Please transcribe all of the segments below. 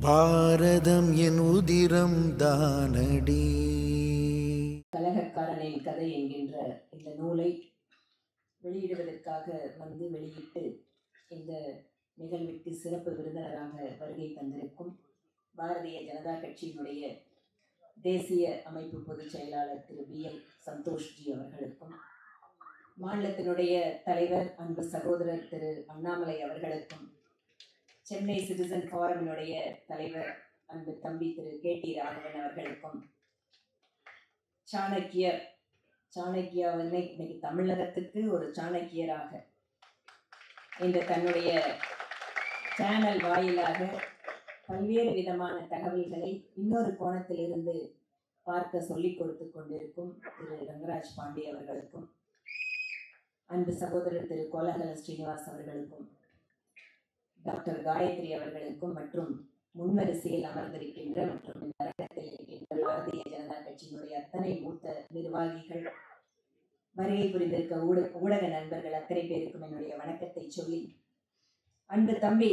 பாரதம் என் உதிரம் தானடி. கலகக்காரனின் கதை என்கின்ற இந்த நூலை வெளியிடுவதற்காக வந்து வெளியிட்டு இந்த நிகழ்விற்கு சிறப்பு விருந்தினராக வருகை தந்திருக்கும் பாரதிய ஜனதா கட்சியினுடைய தேசிய அமைப்பு பொதுச் செயலாளர் திரு BL சந்தோஷ்ஜி அவர்களுக்கும், மாநிலத்தினுடைய தலைவர் அன்பு சகோதரர் திரு அண்ணாமலை அவர்களுக்கும், சென்னை சிட்டிசன் ஃபாரமினுடைய தலைவர் அன்பு தம்பி திரு KT ராகவன் அவர்களுக்கும், சாணக்கியா வந்து இன்னைக்கு தமிழகத்துக்கு ஒரு சாணக்கியராக இந்த தன்னுடைய சேனல் வாயிலாக பல்வேறு விதமான தகவல்களை இன்னொரு கோணத்திலிருந்து பார்க்க சொல்லிக் கொடுத்து கொண்டிருக்கும் திரு ரங்கராஜ் பாண்டே அவர்களுக்கும், அன்பு சகோதரர் திரு கோலகல ஸ்ரீனிவாஸ் அவர்களுக்கும், டாக்டர் காயத்ரி அவர்களுக்கும் மற்றும் முன்வரிசையில் அமர்ந்திருக்கின்ற மற்றும் இந்த அரங்கத்தில் இருக்கின்ற பாரதிய ஜனதா கட்சியினுடைய அத்தனை மூத்த நிர்வாகிகள், வருகை புரிந்திருக்க ஊடக நண்பர்கள் அத்தனை பேருக்கும் என்னுடைய வணக்கத்தை சொல்லி, அன்பு தம்பி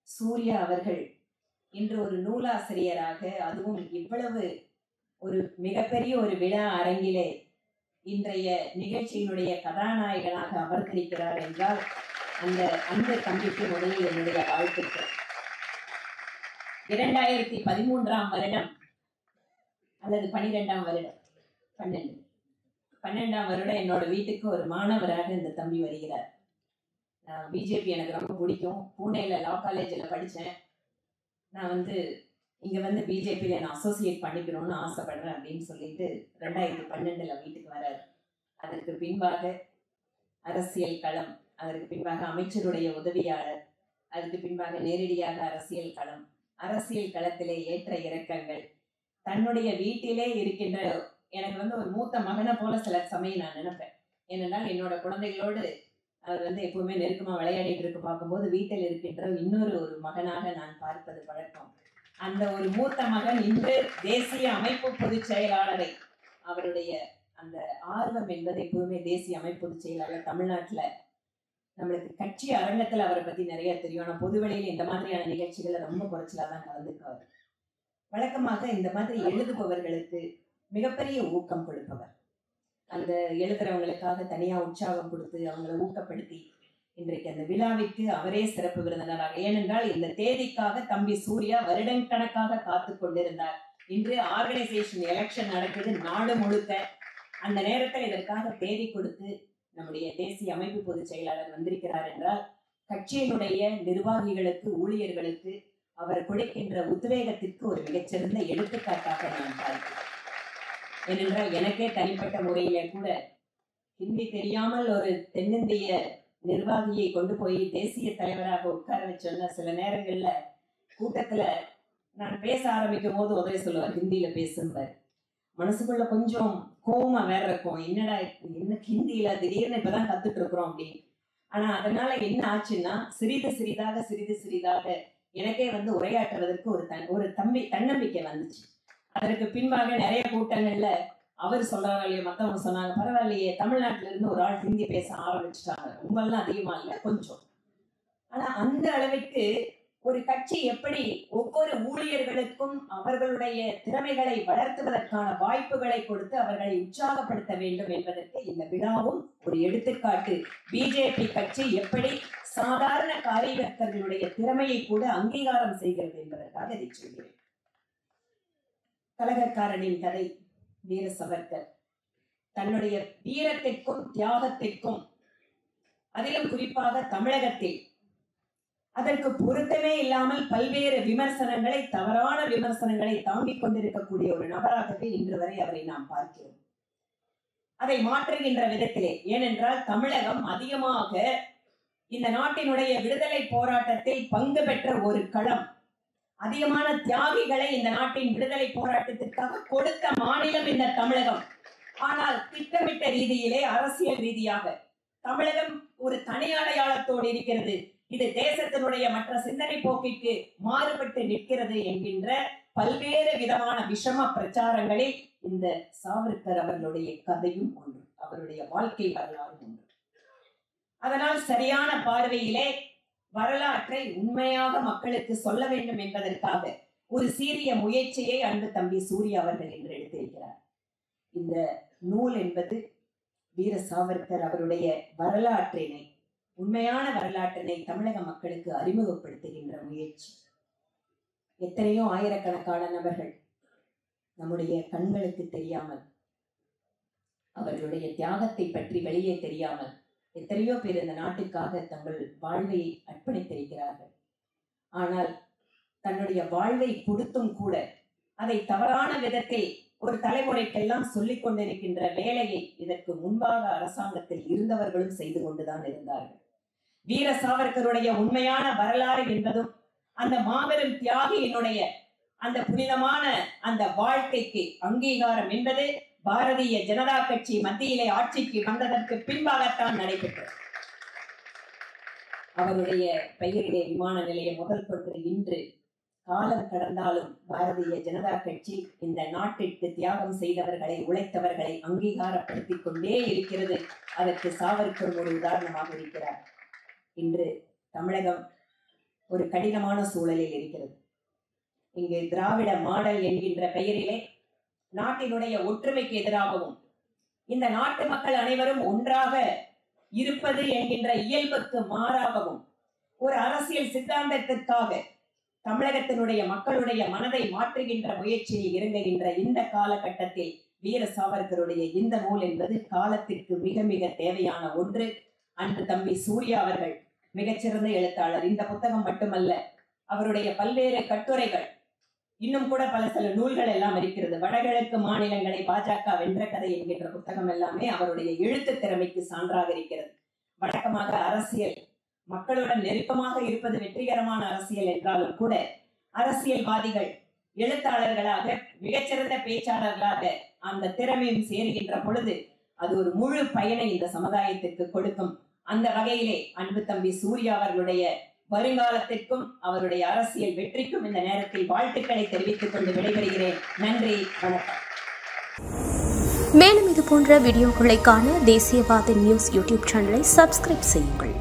சூர்யா அவர்கள் இன்று ஒரு நூலாசிரியராக, அதுவும் இவ்வளவு ஒரு மிகப்பெரிய ஒரு விழா அரங்கிலே இன்றைய நிகழ்ச்சியினுடைய கதாநாயகனாக அமர்ந்திருக்கிறார் என்றால் அந்த தம்பிக்கு முதலில் என்னுடைய வாழ்த்துக்கள். 2013ஆம் வருடம் அல்லது 12ஆம் வருடம் என்னோட வீட்டுக்கு ஒரு மாணவராக இந்த தம்பி வருகிறார். பிஜேபி எனக்கு ரொம்ப பிடிக்கும். பூனேல லா காலேஜில் படித்தேன். நான் இங்கே பிஜேபியில் நான் அசோசியேட் பண்ணிக்கணும்னு ஆசைப்படுறேன் அப்படின்னு சொல்லிட்டு 2012 வீட்டுக்கு வராரு. அதற்கு பின்பாக அரசியல் களம், அதற்கு பின்பாக அமைச்சருடைய உதவியாளர், அதுக்கு பின்பாக நேரடியாக அரசியல் களத்திலே ஏற்ற இறக்கங்கள், தன்னுடைய வீட்டிலே இருக்கின்ற எனக்கு ஒரு மூத்த மகனை போல சில சமயம் நான் நினைப்பேன். ஏனென்றால் என்னோட குழந்தைகளோடு அவர் எப்பவுமே நெருக்கமா விளையாடிட்டு இருக்க பார்க்கும்போது வீட்டில் இருக்கின்ற இன்னொரு மகனாக நான் பார்ப்பது பழக்கம். அந்த ஒரு மூத்த மகன் இன்று தேசிய அமைப்பு பொதுச் செயலாளரை, அவருடைய அந்த ஆர்வம் என்பது எப்பவுமே தேசிய அமைப்பு பொதுச் செயலாளர் தமிழ்நாட்டுல நம்மளுக்கு கட்சி அரங்கத்துல அவரை பத்தி நிறைய தெரியும். ஆனா பொதுவெளியில் இந்த மாதிரியான நிகழ்ச்சிகளை ரொம்ப குறைச்சலாதான் கலந்துக்குவார். வழக்கமாக இந்த மாதிரி எழுதுபவர்களுக்கு மிகப்பெரிய ஊக்கம் கொடுப்பவர். அந்த எழுதுறவங்களுக்காக தனியா உற்சாகம் கொடுத்து அவங்களை ஊக்கப்படுத்தி இன்றைக்கு அந்த விழாவிற்கு அவரே சிறப்பு விருந்தினராக, ஏனென்றால் இந்த தேதிக்காக தம்பி சூர்யா வருடக்கணக்காக காத்து கொண்டிருந்தார். இன்று ஆர்கனைசேஷன் எலெக்ஷன் நடக்குது நாடு முழுக்க. அந்த நேரத்தில் இதற்காக தேதி கொடுத்து நம்முடைய தேசிய அமைப்பு பொதுச் செயலாளர் வந்திருக்கிறார் என்றால் கட்சியினுடைய நிர்வாகிகளுக்கு, ஊழியர்களுக்கு அவர் கொடுக்கின்ற உத்வேகத்திற்கு ஒரு மிகச்சிறந்த எடுத்துக்காட்டாக நான் பார்க்கிறேன். ஏனென்றால் எனக்கே தனிப்பட்ட முறையில கூட ஹிந்தி தெரியாமல் ஒரு தென்னிந்திய நிர்வாகியை கொண்டு போய் தேசிய தலைவராக உட்கார வச்சோன்னா சில நேரங்கள்ல கூட்டத்துல நான் பேச ஆரம்பிக்கும் போது உதவி சொல்லுவார், ஹிந்தியில பேசுவார். மனசுக்குள்ள கொஞ்சம் கோவமா வேற இருக்கும், என்னடா என்ன ஹிந்தியில திடீர்னு இப்பதான் கத்துட்டு இருக்கிறோம் அப்படின்னு. ஆனா அதனால என்ன ஆச்சுன்னா சிறிது சிறிதாக எனக்கே உரையாற்றுவதற்கு ஒரு தன்னம்பிக்கை வந்துச்சு. அதற்கு பின்பாக நிறைய கூட்டங்கள்ல அவர் சொல்றாங்க இல்லையா, மத்தவங்க சொன்னாங்க, பரவாயில்லையே தமிழ்நாட்டில இருந்து ஒரு ஆள் ஹிந்தி பேச ஆரம்பிச்சுட்டாங்க, ரொம்பலாம் அதிகமா இல்லை கொஞ்சம். ஆனா அந்த அளவுக்கு ஒரு கட்சி எப்படி ஒவ்வொரு ஊழியர்களுக்கும் அவர்களுடைய திறமைகளை வளர்த்துவதற்கான வாய்ப்புகளை கொடுத்து அவர்களை உற்சாகப்படுத்த வேண்டும் என்பதற்கு இந்த விழாவும் ஒரு எடுத்துக்காட்டு. பிஜேபி கட்சி எப்படி சாதாரண காரியகர்த்தர்களுடைய திறமையை கூட அங்கீகாரம் செய்கிறது என்பதற்காக இதை சொல்கிறேன். கலகக்காரனின் கதை வீர சவர்கர் தன்னுடைய வீரத்திற்கும் தியாகத்திற்கும், அதிலும் குறிப்பாக தமிழகத்தில் அதற்கு பொருத்தமே இல்லாமல் பல்வேறு விமர்சனங்களை, தவறான விமர்சனங்களை தாங்கிக் கொண்டிருக்கக்கூடிய ஒரு நபராகவே இன்று வரை அவரை நாம் பார்க்கிறோம். அதை மாற்றுகின்ற விதத்திலே, ஏனென்றால் தமிழகம் அதிகமாக இந்த நாட்டினுடைய விடுதலை போராட்டத்தில் பங்கு பெற்ற ஒரு களம், அதிகமான தியாகிகளை இந்த நாட்டின் விடுதலை போராட்டத்திற்காக கொடுத்த மாநிலம் இந்த தமிழகம். ஆனால் திட்டமிட்ட ரீதியிலே, அரசியல் ரீதியாக தமிழகம் ஒரு தனி அடையாளத்தோடு இருக்கிறது. இது தேசத்தினுடைய மற்ற சிந்தனை போக்கிற்கு மாறுபட்டு நிற்கிறது என்கின்ற பல்வேறு விதமான விஷம பிரச்சாரங்களில் இந்த சாவர்கர் அவர்களுடைய கதையும் ஒன்று, அவருடைய வாழ்க்கை வரலாறு ஒன்று. அதனால் சரியான பார்வையிலே வரலாற்றை உண்மையாக மக்களுக்கு சொல்ல வேண்டும் என்பதற்காக ஒரு சீரிய முயற்சியை அன்பு தம்பி சூர்யா அவர்கள் இன்று எடுத்திருக்கிறார். இந்த நூல் என்பது வீர சாவர்கர் அவருடைய வரலாற்றினை, உண்மையான வரலாற்றினை தமிழக மக்களுக்கு அறிமுகப்படுத்துகின்ற முயற்சி. எத்தனையோ ஆயிரக்கணக்கான நபர்கள் நம்முடைய கண்களுக்கு தெரியாமல், அவர்களுடைய தியாகத்தை பற்றி வெளியே தெரியாமல் எத்தனையோ பேர் இந்த நாட்டுக்காக தங்கள் வாழ்வை அர்ப்பணித்திருக்கிறார்கள். ஆனால் தன்னுடைய வாழ்வை கொடுத்தும் கூட அதை தவறான விதத்தில் ஒரு தலைமுறைக்கெல்லாம் சொல்லிக் கொண்டிருக்கின்ற வேலையை இதற்கு முன்பாக அரசாங்கத்தில் இருந்தவர்களும் செய்து கொண்டுதான் இருந்தார்கள். வீர சாவர்கருடைய உண்மையான வரலாறு என்பதும் அந்த மாபெரும் தியாகியினுடைய அந்த புனிதமான அந்த வாழ்க்கைக்கு அங்கீகாரம் என்பது பாரதிய ஜனதா கட்சி மத்தியிலே ஆட்சிக்கு வந்ததற்கு பின்பாகத்தான் நடைபெற்றது. அவருடைய பெயரிலே விமான நிலையம் முதல் கொண்டு இன்று காலம் கடந்தாலும் பாரதிய ஜனதா கட்சி இந்த நாட்டிற்கு தியாகம் செய்தவர்களை, உழைத்தவர்களை அங்கீகாரப்படுத்திக் கொண்டே இருக்கிறது. அதற்கு சாவர்கர் ஒரு உதாரணமாக இருக்கிறார். இன்று தமிழகம் ஒரு கடினமான சூழலில் இருக்கிறது. இங்கு திராவிட மாடல் என்கின்ற பெயரிலே நாட்டினுடைய ஒற்றுமைக்கு எதிராகவும், இந்த நாட்டு மக்கள் அனைவரும் ஒன்றாக இருப்பது என்கின்ற இயல்புக்கு மாறாகவும் ஒரு அரசியல் சித்தாந்தத்திற்காக தமிழகத்தினுடைய மக்களுடைய மனதை மாற்றுகின்ற முயற்சியை இறங்குகின்ற இந்த காலகட்டத்தில் வீர சாவர்கருடைய இந்த நூல் என்பது காலத்திற்கு மிக மிக தேவையான ஒன்று. அன்று தம்பி சூர்யா அவர்கள் மிகச்சிறந்த எழுத்தாளர். இந்த புத்தகம் மட்டுமல்ல, அவருடைய பல்வேறு கட்டுரைகள், இன்னும் கூட பல சில நூல்கள் எல்லாம் இருக்கிறது. வடகிழக்கு மாநிலங்களை பாஜக வென்ற கதை என்கின்ற புத்தகம் எல்லாமே அவருடைய எழுத்து திறமைக்கு சான்றாக இருக்கிறது. வழக்கமாக அரசியல் மக்களுடன் நெருக்கமாக இருப்பது வெற்றிகரமான அரசியல் என்றாலும் கூட அரசியல்வாதிகள் எழுத்தாளர்களாக, மிகச்சிறந்த பேச்சாளர்களாக அந்த திறமையும் சேருகின்ற பொழுது அது ஒரு முழு பயனை இந்த சமுதாயத்திற்கு கொடுக்கும். அந்த வகையிலே அன்பு தம்பி சூர்யா அவர்களுடைய வருங்காலத்திற்கும் அவருடைய அரசியல் வெற்றிக்கும் இந்த நேரத்தில் வாழ்த்துக்களை தெரிவித்துக் கொண்டு விடைபெறுகிறேன். நன்றி, வணக்கம். மேலும் இது போன்ற வீடியோக்களை காண தேசியவாத நியூஸ் யூடியூப் சேனலை சப்ஸ்கிரைப் செய்யுங்கள்.